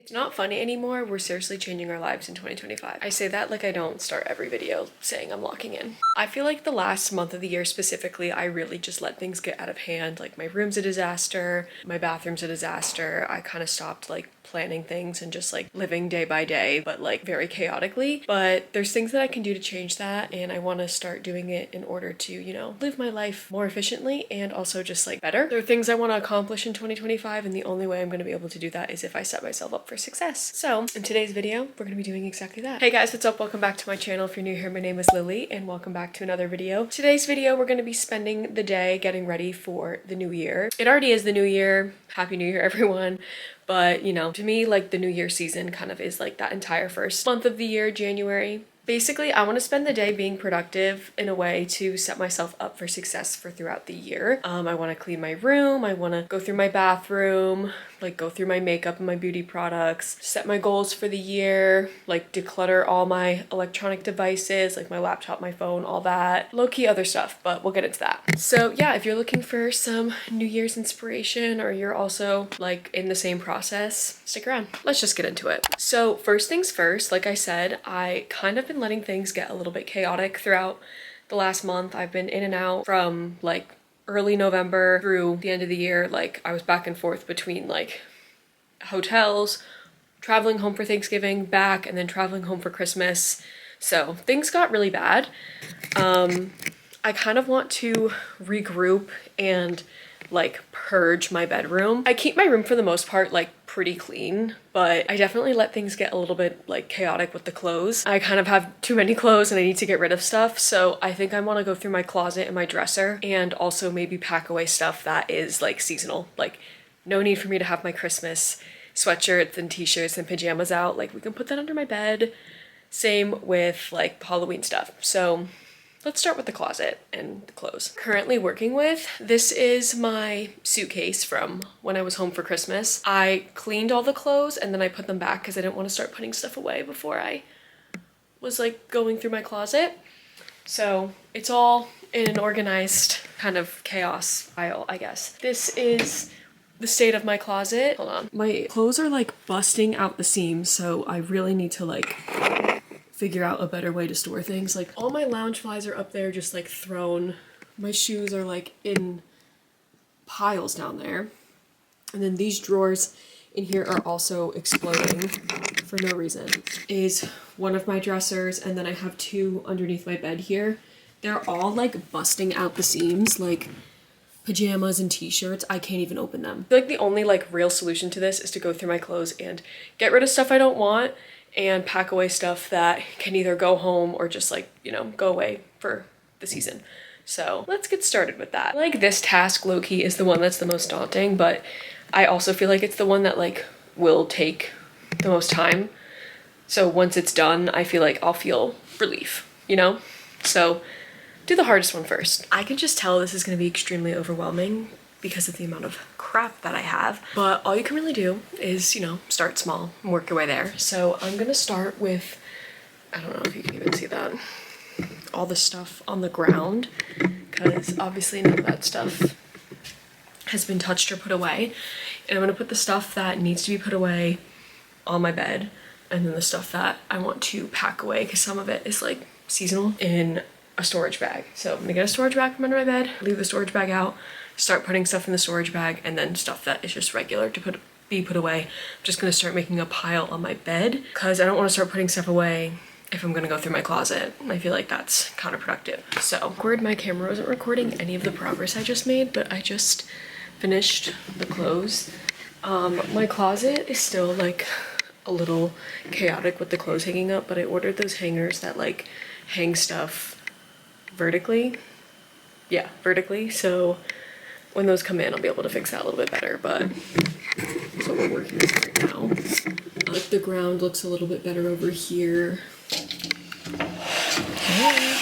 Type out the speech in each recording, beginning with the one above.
It's not funny anymore. We're seriously changing our lives in 2025. I say that like I don't start every video saying I'm locking in. I feel like the last month of the year specifically, I really just let things get out of hand. Like my room's a disaster, my bathroom's a disaster. I kind of stopped like planning things and just like living day by day, but like very chaotically. But there's things that I can do to change that, and I want to start doing it in order to, you know, live my life more efficiently and also just like better. There are things I want to accomplish in 2025, and the only way I'm going to be able to do that is if I set myself up for success. So in today's video, we're going to be doing exactly that. Hey guys, what's up? Welcome back to my channel. If you're new here, my name is Lily and welcome back to another video. Today's video, we're going to be spending the day getting ready for the new year. It already is the new year. Happy New Year, everyone. But, you know, to me, like the New Year season kind of is like that entire first month of the year, January. Basically, I want to spend the day being productive in a way to set myself up for success for throughout the year. I want to clean my room. I want to go through my bathroom, like go through my makeup and my beauty products, set my goals for the year, like declutter all my electronic devices, like my laptop, my phone, all that. Low-key other stuff, but we'll get into that. So yeah, if you're looking for some New Year's inspiration or you're also like in the same process, stick around. Let's just get into it. So first things first, like I said, I kind of been letting things get a little bit chaotic throughout the last month. I've been in and out from like early November through the end of the year. Like I was back and forth between like hotels, traveling home for Thanksgiving, back, and then traveling home for Christmas. So things got really bad. I kind of want to regroup and like purge my bedroom. I keep my room for the most part like pretty clean, but I definitely let things get a little bit like chaotic with the clothes. I kind of have too many clothes and I need to get rid of stuff. So I think I want to go through my closet and my dresser and also maybe pack away stuff that is like seasonal. Like no need for me to have my Christmas sweatshirts and t-shirts and pajamas out. Like we can put that under my bed. Same with like Halloween stuff. So let's start with the closet and the clothes. Currently working with, this is my suitcase from when I was home for Christmas. I cleaned all the clothes and then I put them back because I didn't want to start putting stuff away before I was like going through my closet. So it's all in an organized kind of chaos pile, I guess. This is the state of my closet. Hold on. My clothes are like busting out the seams, so I really need to like figure out a better way to store things. Like all my lounge flies are up there just like thrown. My shoes are like in piles down there. And then these drawers in here are also exploding for no reason. Is one of my dressers, and then I have two underneath my bed here. They're all like busting out the seams, like pajamas and t-shirts. I can't even open them. I feel like the only like real solution to this is to go through my clothes and get rid of stuff I don't want and pack away stuff that can either go home or just like, you know, go away for the season. So let's get started with that. Like this task low-key is the one that's the most daunting, but I also feel like it's the one that like will take the most time. So once it's done, I feel like I'll feel relief, you know? So do the hardest one first. I can just tell this is gonna be extremely overwhelming because of the amount of crap that I have. But all you can really do is, you know, start small and work your way there. So I'm gonna start with, I don't know if you can even see that, all the stuff on the ground, because obviously none of that stuff has been touched or put away. And I'm gonna put the stuff that needs to be put away on my bed, and then the stuff that I want to pack away, because some of it is like seasonal, in a storage bag. So I'm gonna get a storage bag from under my bed, leave the storage bag out, start putting stuff in the storage bag, and then stuff that is just regular to be put away. I'm just gonna start making a pile on my bed because I don't want to start putting stuff away if I'm gonna go through my closet. I feel like that's counterproductive. So awkward, my camera wasn't recording any of the progress I just made, but I just finished the clothes. My closet is still like a little chaotic with the clothes hanging up, but I ordered those hangers that like hang stuff vertically. Yeah, vertically. So when those come in, I'll be able to fix that a little bit better, but that's what we're working with right now. Like the ground looks a little bit better over here. Okay.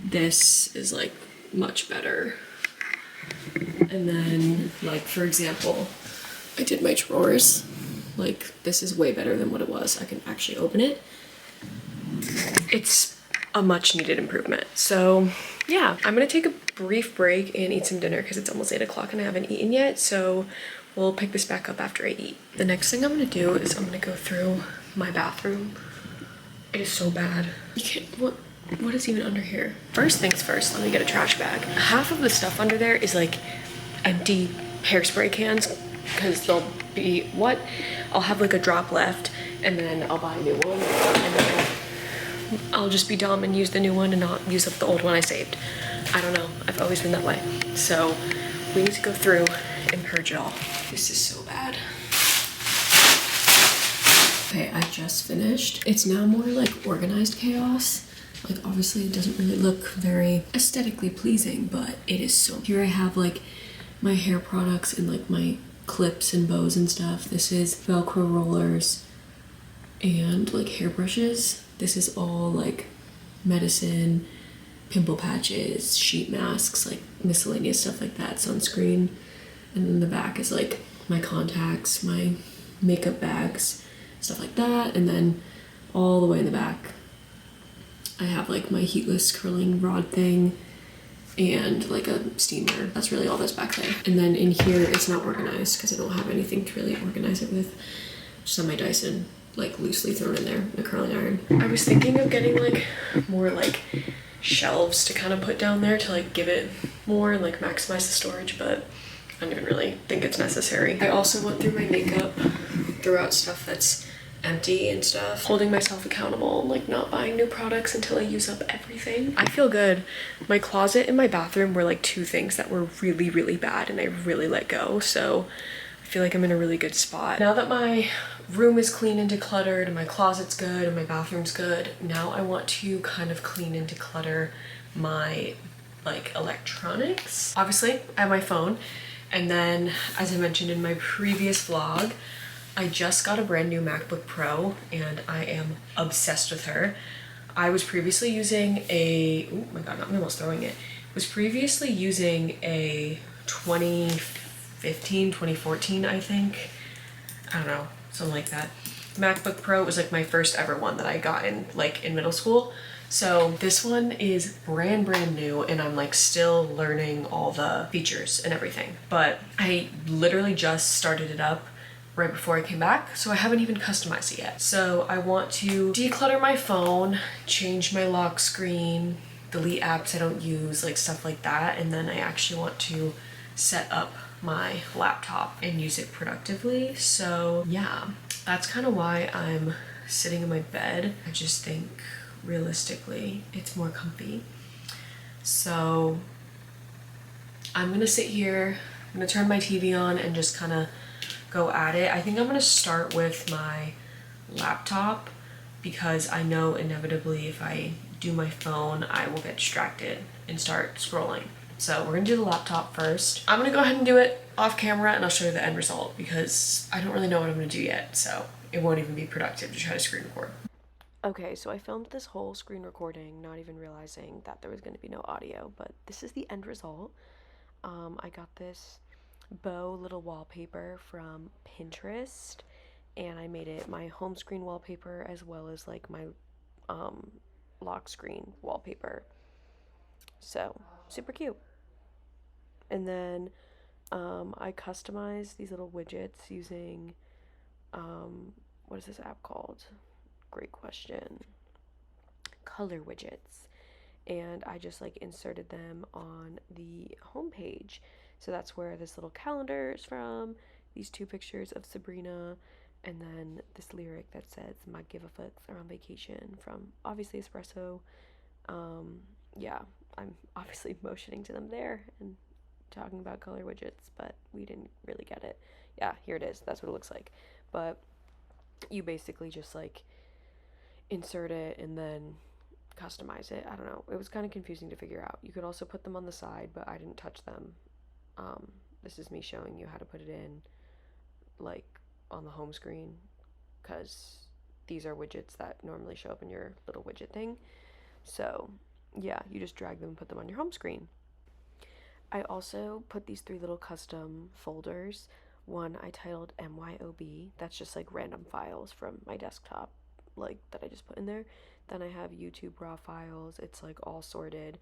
This is like much better. And then like, for example, I did my drawers. Like this is way better than what it was. I can actually open it. It's a much needed improvement. So yeah, I'm gonna take a brief break and eat some dinner because it's almost 8 o'clock and I haven't eaten yet. So we'll pick this back up after I eat. The next thing I'm gonna do is I'm gonna go through my bathroom. It is so bad. You can't, what is even under here? First things first, let me get a trash bag. Half of the stuff under there is like empty hairspray cans, because they'll be, what? I'll have like a drop left, and then I'll buy a new one, and then I'll just be dumb and use the new one and not use up the old one I saved. I don't know, I've always been that way. So we need to go through and purge it all. This is so bad. Okay, I just finished. It's now more like organized chaos. Like obviously it doesn't really look very aesthetically pleasing, but it is so. Here I have like my hair products and like my clips and bows and stuff. This is Velcro rollers and like hairbrushes. This is all like medicine, pimple patches, sheet masks, like miscellaneous stuff like that, sunscreen. And then the back is like my contacts, my makeup bags, stuff like that. And then all the way in the back, I have like my heatless curling rod thing and like a steamer. That's really all that's back there. And then in here, it's not organized because I don't have anything to really organize it with. Just have my Dyson like loosely thrown in there, the curling iron. I was thinking of getting like more like shelves to kind of put down there to like give it more and like maximize the storage, but I don't even really think it's necessary. I also went through my makeup, threw out stuff that's empty and stuff, holding myself accountable and like not buying new products until I use up everything. I feel good. My closet and my bathroom were like two things that were really, really bad and I really let go. So I feel like I'm in a really good spot. Now that my room is clean and decluttered and my closet's good and my bathroom's good, now I want to kind of clean and declutter my like electronics. Obviously, I have my phone. And then, as I mentioned in my previous vlog, I just got a brand new MacBook Pro and I am obsessed with her. I was previously using a, oh my god, I'm almost throwing it. Was previously using a 2015, 2014, I think. I don't know, something like that. MacBook Pro was like my first ever one that I got in like in middle school. So this one is brand new and I'm like still learning all the features and everything. But I literally just started it up right before I came back, so I haven't even customized it yet. So I want to declutter my phone, change my lock screen, delete apps I don't use, like stuff like that. And then I actually want to set up my laptop and use it productively. So yeah, that's kind of why I'm sitting in my bed. I just think realistically it's more comfy. So I'm gonna sit here, I'm gonna turn my TV on and just kind of go at it. I think I'm gonna start with my laptop because I know inevitably if I do my phone I will get distracted and start scrolling. So we're gonna do the laptop first. I'm gonna go ahead and do it off camera and I'll show you the end result because I don't really know what I'm gonna do yet, so it won't even be productive to try to screen record. Okay, so I filmed this whole screen recording not even realizing that there was going to be no audio, but this is the end result. I got this bow little wallpaper from Pinterest and I made it my home screen wallpaper as well as like my lock screen wallpaper. So super cute. And then I customized these little widgets using what is this app called? Great question. Color widgets. And I just like inserted them on the home page. So that's where this little calendar is from, these two pictures of Sabrina, and then this lyric that says my give-a-fucks are on vacation from obviously Espresso. Yeah, I'm obviously motioning to them there and talking about color widgets, but we didn't really get it. Yeah, here it is. That's what it looks like. But you basically just like insert it and then customize it. I don't know. It was kind of confusing to figure out. You could also put them on the side, but I didn't touch them. This is me showing you how to put it in, like, on the home screen, because these are widgets that normally show up in your little widget thing. So, yeah, you just drag them and put them on your home screen. I also put these 3 little custom folders. One I titled MYOB. That's just, like, random files from my desktop, like, that I just put in there. Then I have YouTube raw files. It's like all sorted.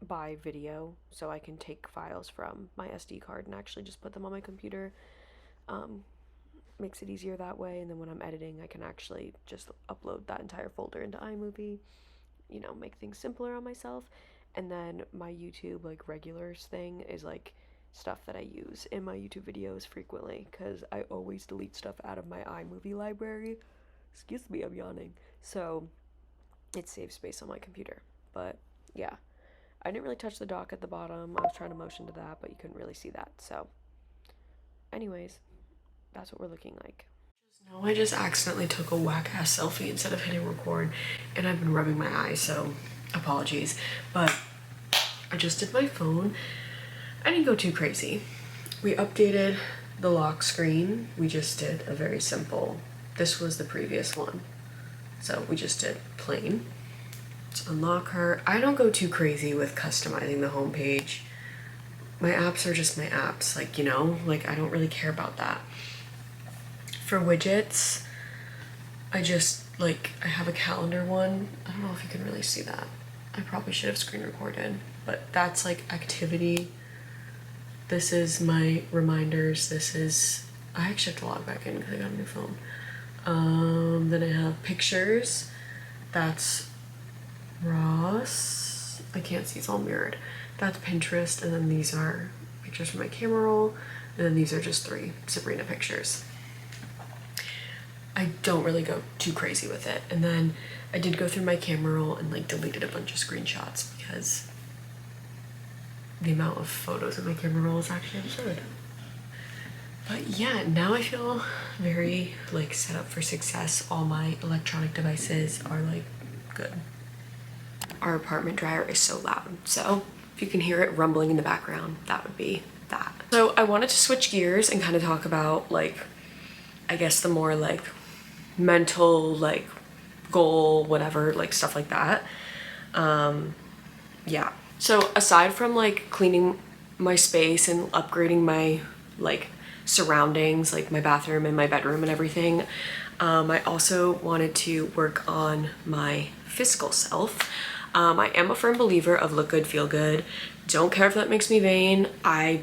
by video, so I can take files from my SD card and actually just put them on my computer. Makes it easier that way, and then when I'm editing, I can actually just upload that entire folder into iMovie, you know, make things simpler on myself. And then my YouTube, like, regulars thing is, like, stuff that I use in my YouTube videos frequently, because I always delete stuff out of my iMovie library. Excuse me, I'm yawning. So it saves space on my computer. But yeah, I didn't really touch the dock at the bottom. I was trying to motion to that, but you couldn't really see that. So anyways, that's what we're looking like. No, I just accidentally took a whack-ass selfie instead of hitting record, and I've been rubbing my eyes, so apologies. But I just did my phone. I didn't go too crazy. We updated the lock screen. We just did a very simple, this was the previous one, so we just did plain. Let's unlock her. I don't go too crazy with customizing the homepage. My apps are just my apps, like, you know, like, I don't really care about that. For widgets, I just, like, I have a calendar one. I don't know if you can really see that. I probably should have screen recorded, but that's like activity. This is my reminders. This is, I actually have to log back in because I got a new phone. Then I have pictures. That's Ross. I can't see, it's all mirrored. That's Pinterest, and then these are pictures from my camera roll, and then these are just 3 Sabrina pictures. I don't really go too crazy with it. And then I did go through my camera roll and like deleted a bunch of screenshots because the amount of photos in my camera roll is actually absurd. But yeah, now I feel very like set up for success. All my electronic devices are like good. Our apartment dryer is so loud, so if you can hear it rumbling in the background, that would be that. So I wanted to switch gears and kind of talk about, like, I guess the more like mental, like, goal, whatever, like stuff like that. Yeah, so aside from like cleaning my space and upgrading my like surroundings, like my bathroom and my bedroom and everything, I also wanted to work on my physical self. I am a firm believer of look good, feel good. Don't care if that makes me vain. I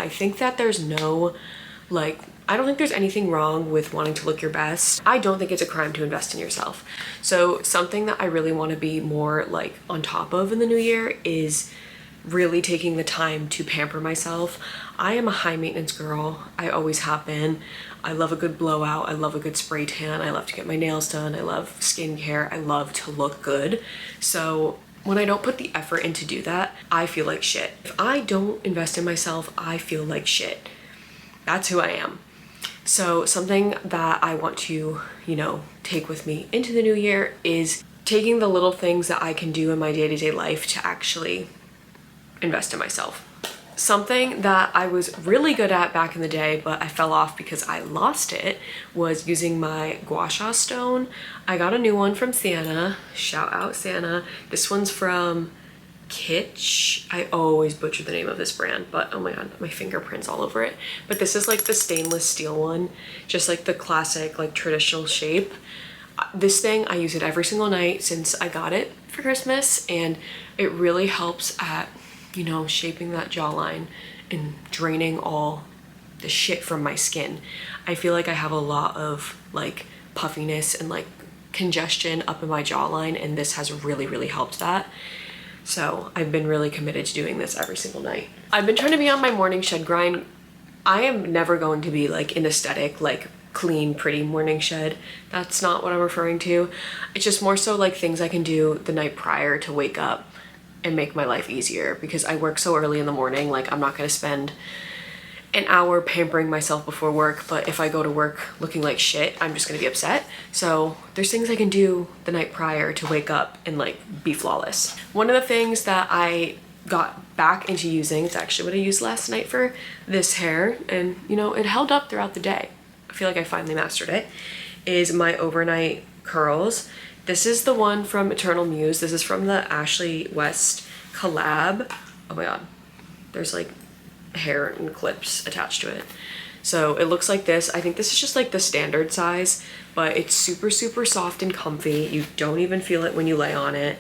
think that there's no, like, I don't think there's anything wrong with wanting to look your best. I don't think it's a crime to invest in yourself. So something that I really want to be more like on top of in the new year is really taking the time to pamper myself. I am a high maintenance girl. I always have been. I love a good blowout. I love a good spray tan. I love to get my nails done. I love skincare. I love to look good. So when I don't put the effort in to do that, I feel like shit. If I don't invest in myself, I feel like shit. That's who I am. So something that I want to, you know, take with me into the new year is taking the little things that I can do in my day-to-day life to actually invest in myself. Something that I was really good at back in the day, but I fell off because I lost it, was using my gua sha stone. I got a new one from Santa. Shout out Santa. This one's from Kitsch. I always butcher the name of this brand, but oh my god, my fingerprints all over it. But this is like the stainless steel one, just like the classic, like traditional shape. This thing, I use it every single night since I got it for Christmas, and it really helps at, you know, shaping that jawline and draining all the shit from my skin. I feel like I have a lot of like puffiness and like congestion up in my jawline, and this has really, really helped that. So I've been really committed to doing this every single night. I've been trying to be on my morning shed grind. I am never going to be like an aesthetic, like clean, pretty morning shed. That's not what I'm referring to. It's just more so like things I can do the night prior to wake up and make my life easier, because I work so early in the morning. Like, I'm not gonna spend an hour pampering myself before work, but if I go to work looking like shit, I'm just gonna be upset. So there's things I can do the night prior to wake up and like be flawless. One of the things that I got back into using, it's actually what I used last night for this hair, and you know, it held up throughout the day. I feel like I finally mastered it, is my overnight curls. This is the one from Eternal Muse. This is from the Ashley West collab. Oh my god, there's like hair and clips attached to it. So it looks like this. I think this is just like the standard size, but it's super, super soft and comfy. You don't even feel it when you lay on it,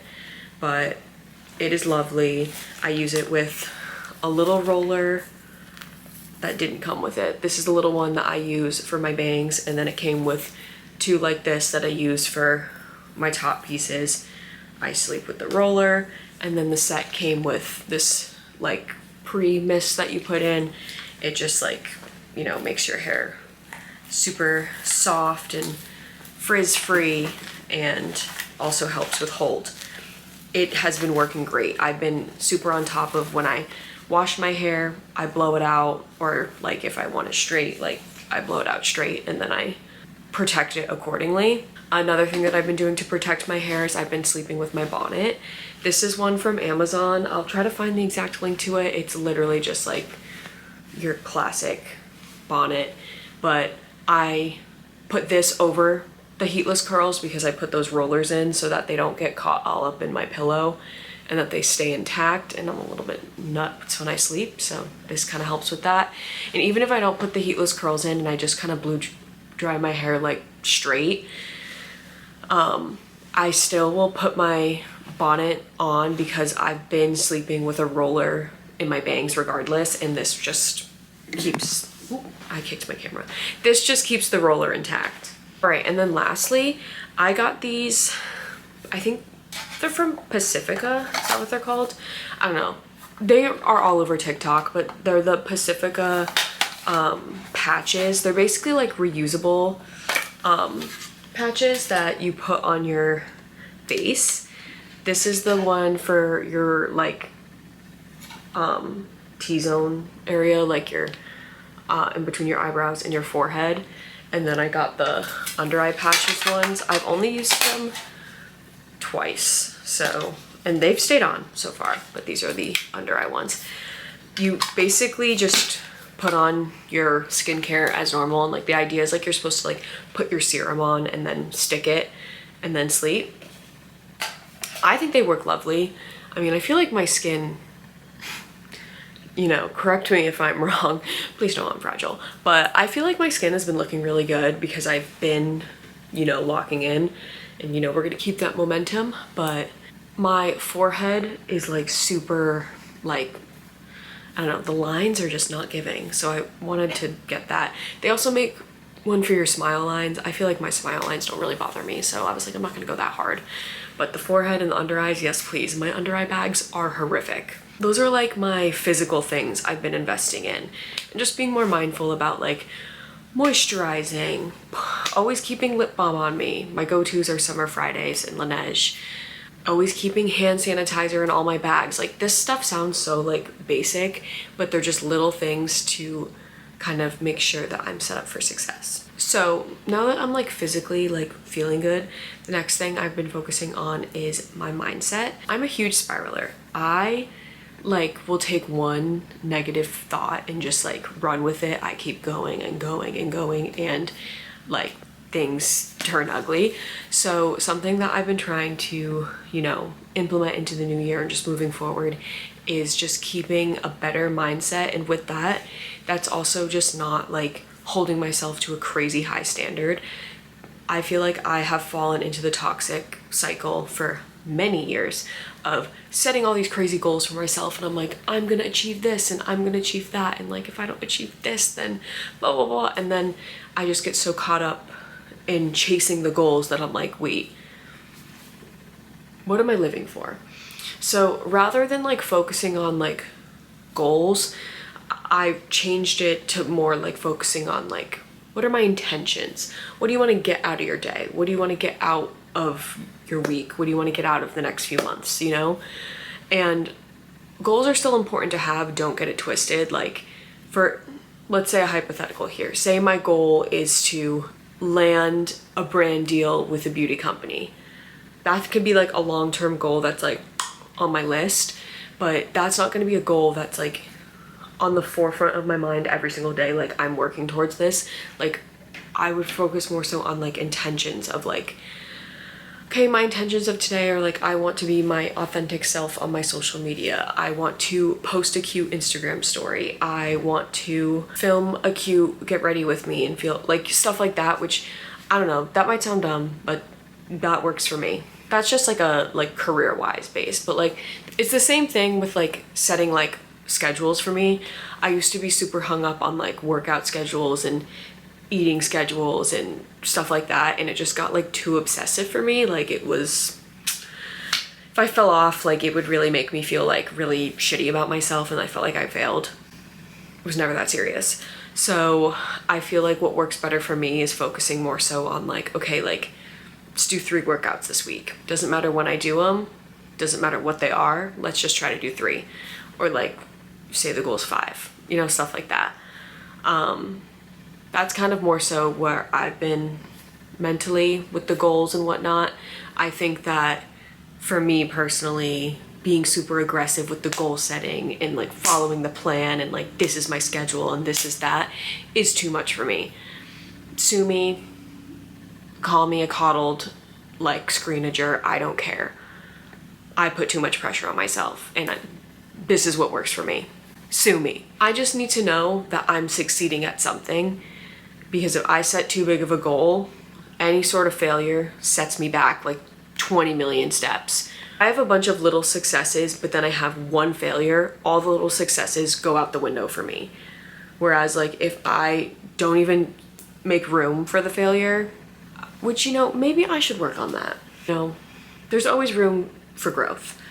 but It is lovely. I use it with a little roller that didn't come with it. This is the little one that I use for my bangs, and then it came with two like this that I use for my top pieces. I sleep with the roller, and then the set came with this like pre-mist that you put in. It just like, you know, makes your hair super soft and frizz-free, and also helps with hold. It has been working great. I've been super on top of when I wash my hair, I blow it out, or like if I want it straight, like I blow it out straight and then I protect it accordingly. Another thing that I've been doing to protect my hair is I've been sleeping with my bonnet. This is one from Amazon. I'll try to find the exact link to it. It's literally just like your classic bonnet, but I put this over the heatless curls because I put those rollers in so that they don't get caught all up in my pillow and that they stay intact, and I'm a little bit nuts when I sleep, so this kind of helps with that. And even if I don't put the heatless curls in and I just kind of blow dry my hair like straight, I still will put my bonnet on because I've been sleeping with a roller in my bangs regardless, and this just keeps, ooh, I kicked my camera. This just keeps the roller intact. All right, and then lastly, I got these, I think they're from Pacifica, is that what they're called? I don't know. They are all over TikTok, but they're the Pacifica patches. They're basically like reusable patches that you put on your face. This is the one for your like T-zone area, like your in between your eyebrows and your forehead. And then I got the under eye patches ones. I've only used them twice, so, and they've stayed on so far, but these are the under eye ones. You basically just put on your skincare as normal, and like the idea is like you're supposed to like put your serum on and then stick it and then sleep. I think they work lovely. I mean, I feel like my skin, you know, correct me if I'm wrong, please don't, I'm fragile, but I feel like my skin has been looking really good because I've been, you know, locking in, and you know, we're gonna keep that momentum. But my forehead is like super, like, I don't know, the lines are just not giving, so I wanted to get that. They also make one for your smile lines. I feel like my smile lines don't really bother me, so I was like, I'm not gonna go that hard. But the forehead and the under eyes, yes please. My under eye bags are horrific. Those are like my physical things I've been investing in, and just being more mindful about like moisturizing, always keeping lip balm on me. My go-tos are Summer Fridays and Laneige. Always keeping hand sanitizer in all my bags. Like, this stuff sounds so like basic, but they're just little things to kind of make sure that I'm set up for success. So now that I'm like physically like feeling good, the next thing I've been focusing on is my mindset. I'm a huge spiraler. I like will take one negative thought and just like run with it. I keep going and going and going, and like things turn ugly. So something that I've been trying to, you know, implement into the new year and just moving forward is just keeping a better mindset. And with that, that's also just not like holding myself to a crazy high standard. I feel like I have fallen into the toxic cycle for many years of setting all these crazy goals for myself, and I'm like, I'm gonna achieve this and I'm gonna achieve that, and like if I don't achieve this then blah blah blah, and then I just get so caught up in chasing the goals that I'm like, wait, what am I living for? So rather than like focusing on like goals, I've changed it to more like focusing on like, what are my intentions? What do you want to get out of your day? What do you want to get out of your week? What do you want to get out of the next few months, you know? And goals are still important to have, don't get it twisted. Like, for, let's say a hypothetical here. Say my goal is to land a brand deal with a beauty company. That could be like a long-term goal that's like on my list, but that's not going to be a goal that's like on the forefront of my mind every single day. Like, I'm working towards this. Like, I would focus more so on like intentions of like, okay, my intentions of today are like, I want to be my authentic self on my social media. I want to post a cute Instagram story. I want to film a cute get ready with me and feel like stuff like that, which I don't know, that might sound dumb, but that works for me. That's just like a like career-wise base, but like it's the same thing with like setting like schedules for me. I used to be super hung up on like workout schedules and eating schedules and stuff like that, and it just got like too obsessive for me. Like it was, if I fell off, like it would really make me feel like really shitty about myself, and I felt like I failed. It was never that serious. So I feel like what works better for me is focusing more so on like, okay, like let's do 3 workouts this week. Doesn't matter when I do them, doesn't matter what they are, let's just try to do 3. Or like say the goal is 5, you know, stuff like that. That's kind of more so where I've been mentally with the goals and whatnot. I think that for me personally, being super aggressive with the goal setting and like following the plan and like this is my schedule and this is that is too much for me. Sue me, call me a coddled like screenager, I don't care. I put too much pressure on myself, and this is what works for me. Sue me. I just need to know that I'm succeeding at something, because if I set too big of a goal, any sort of failure sets me back like 20 million steps. I have a bunch of little successes, but then I have one failure. All the little successes go out the window for me. Whereas like if I don't even make room for the failure, which, you know, maybe I should work on that. You know, there's always room for growth.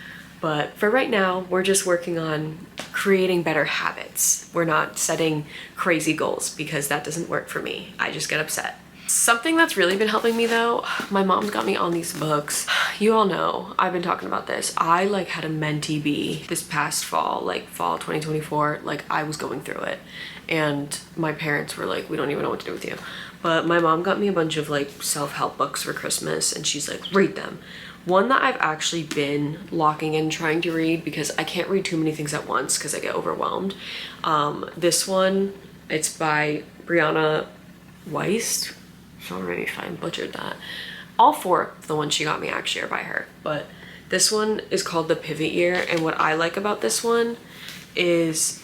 But for right now, we're just working on creating better habits. We're not setting crazy goals because that doesn't work for me. I just get upset. Something that's really been helping me though, my mom's got me on these books. You all know, I've been talking about this. I like had a mentee bee this past fall, like fall 2024, like I was going through it. And my parents were like, we don't even know what to do with you. But my mom got me a bunch of like self-help books for Christmas, and she's like, read them. One that I've actually been locking in trying to read, because I can't read too many things at once because I get overwhelmed. This one, it's by Brianna Weist. Sorry if I butchered that. All 4 of the ones she got me actually are by her, but this one is called The Pivot Year, and what I like about this one is,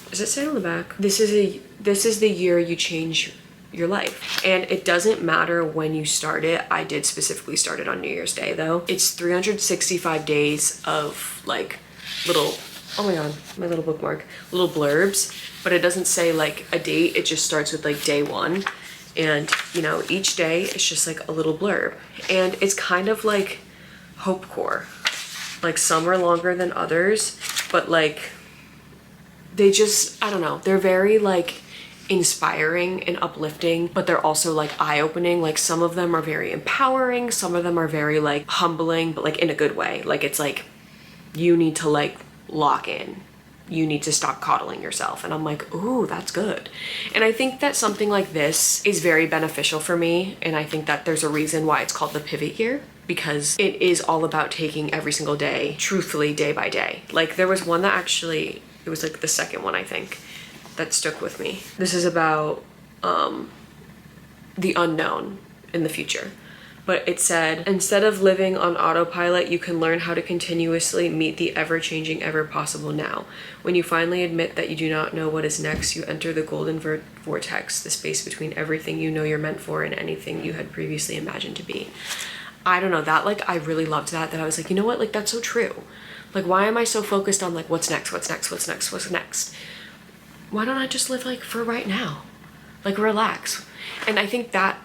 does it say on the back? This is the year you change your life, and it doesn't matter when you start it. I did specifically start it on New Year's Day though. It's 365 days of like little, oh my god, my little bookmark, little blurbs, but it doesn't say like a date. It just starts with like day 1. And, you know, each day it's just like a little blurb. And it's kind of like hope core. Like some are longer than others, but like they just, I don't know, they're very like inspiring and uplifting, but they're also like eye-opening. Like some of them are very empowering, some of them are very like humbling, but like in a good way. Like it's like, you need to like lock in. You need to stop coddling yourself. And I'm like, ooh, that's good. And I think that something like this is very beneficial for me. And I think that there's a reason why it's called the Pivot Year, because it is all about taking every single day, truthfully, day by day. Like there was one that actually, it was like the second one, I think, that stuck with me. This is about the unknown in the future. But it said, instead of living on autopilot, you can learn how to continuously meet the ever-changing, ever-possible now. When you finally admit that you do not know what is next, you enter the golden vortex, the space between everything you know you're meant for and anything you had previously imagined to be. I don't know, that like, I really loved that I was like, you know what, like that's so true. Like, why am I so focused on like, what's next, what's next, what's next, what's next? Why don't I just live like for right now? Like relax. And I think that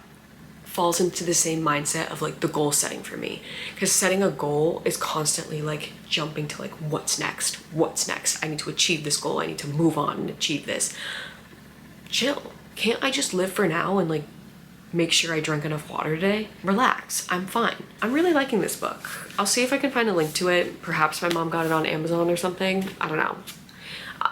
falls into the same mindset of like the goal setting for me, because setting a goal is constantly like jumping to like what's next, I need to achieve this goal, I need to move on and achieve this. Chill. Can't I just live for now and like make sure I drank enough water today? Relax, I'm fine. I'm really liking this book. I'll see if I can find a link to it. Perhaps my mom got it on Amazon or something, I don't know.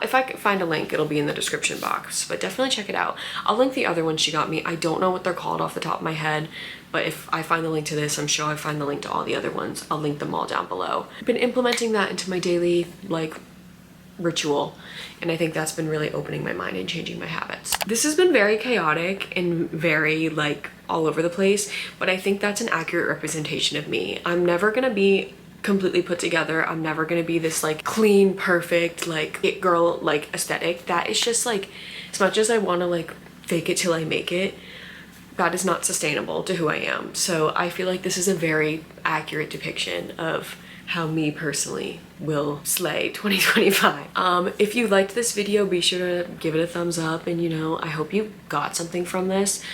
If I can find a link, it'll be in the description box, but definitely check it out. I'll link the other ones she got me. I don't know what they're called off the top of my head, but if I find the link to this, I'm sure I find the link to all the other ones. I'll link them all down below. I've been implementing that into my daily like ritual, and I think that's been really opening my mind and changing my habits. This has been very chaotic and very like all over the place, but I think that's an accurate representation of me. I'm never gonna be completely put together. I'm never gonna be this like clean, perfect, like it girl like aesthetic. That is just like, as much as I want to like fake it till I make it, that is not sustainable to who I am. So I feel like this is a very accurate depiction of how me personally will slay 2025. If you liked this video, be sure to give it a thumbs up, and you know, I hope you got something from this.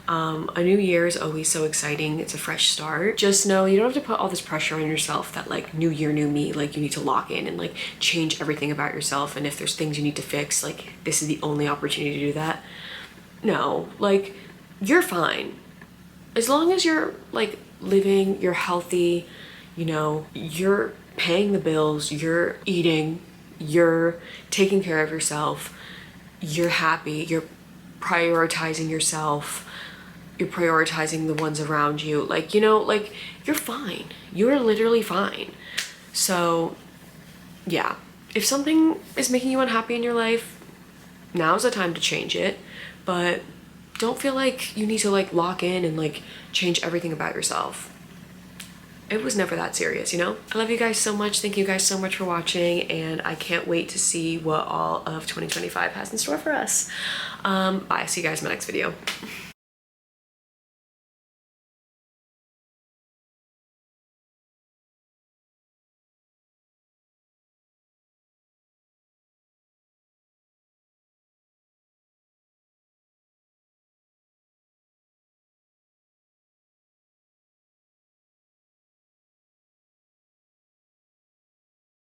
A new year is always so exciting. It's a fresh start. Just know you don't have to put all this pressure on yourself that like new year, new me, like you need to lock in and like change everything about yourself. And if there's things you need to fix, like this is the only opportunity to do that. No, like you're fine. As long as you're like living, you're healthy, you know, you're paying the bills, you're eating, you're taking care of yourself, you're happy, you're prioritizing yourself, you're prioritizing the ones around you, like, you know, like you're fine. You're literally fine. So yeah, if something is making you unhappy in your life, now's the time to change it, but don't feel like you need to like lock in and like change everything about yourself. It was never that serious, you know? I love you guys so much. Thank you guys so much for watching, and I can't wait to see what all of 2025 has in store for us. Bye. See you guys in my next video.